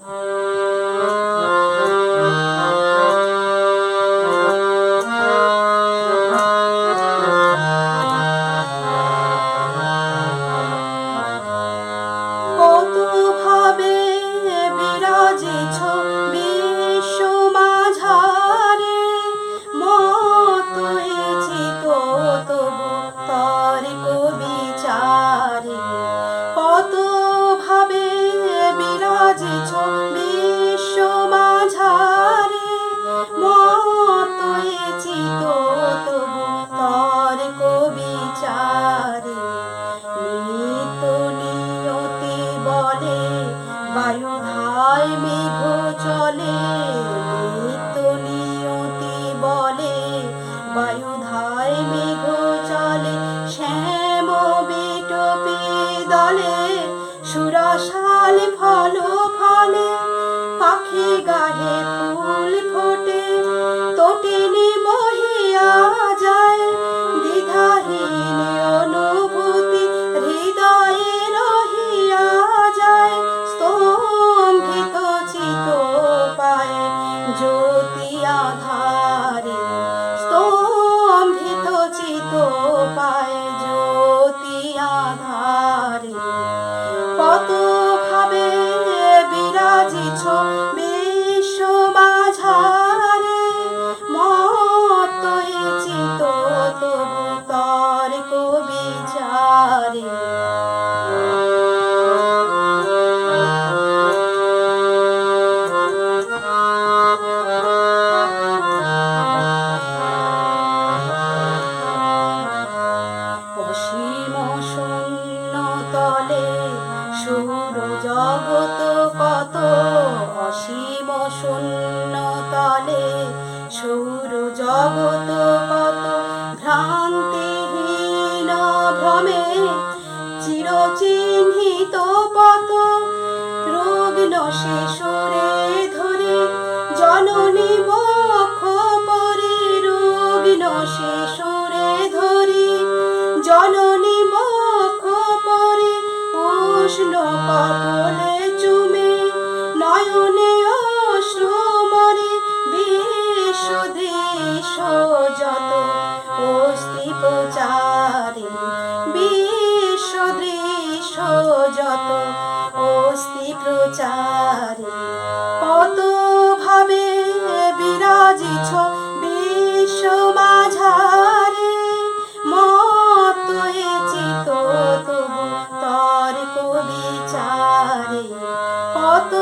কত ভাবে বিরাজিছ বিশ্ব মাঝারে, মতই চিত তবু তর কবিচারে। কত ভাবে বিরাজিছ বিশ্ব মাঝারে, মতই চিত তবু তর কবিচারে। নিত নিয়তি বলে বায়ু ধায় মেঘ চলে, নিত নিয়তি বলে বায়ু ধায় মেঘ চলে। শ্যাম বিটপি দলে সুরসাল ফল ফলে, পাখি গাহে ফুল ফোটে, তটিনী বহিয়া যায়। দ্বিধাহীন অনুভূতি হৃদয়ে রহিয়া যায়, স্তম্ভিত চিত পায়ে জ্যোতি আধারে, স্তম্ভিত চিত পায়ে জ্যোতি আধারে। কত ভাবে বিরাজিছ বিশ্ব মাঝারে, মতই চিত তবু তর কবিচারে। অসীম শূন্য তলে সুর জগৎ কত, অসীম শূন্য তলে সুর জগৎ কত। ভ্রান্তিহীন ভ্রমে চিরচিহ্নিত পথ, রুগ্ন শিশুরে ধরে জননী বক্ষ পরে, রুগ্ন শিশুরে ধরে জননী বক্ষ পরে। উষ্ণ কপলে চুমে নয়নে অশ্রু মরে, বিশ্ব দৃশ্য যত অস্তি প্রচারে, বিশ্ব দৃশ্য যত অস্তি প্রচারে। কত ভাবে বিরাজিছ বিশ্ব মাঝারে, মতই চিত তবু তর কবিচারে। কত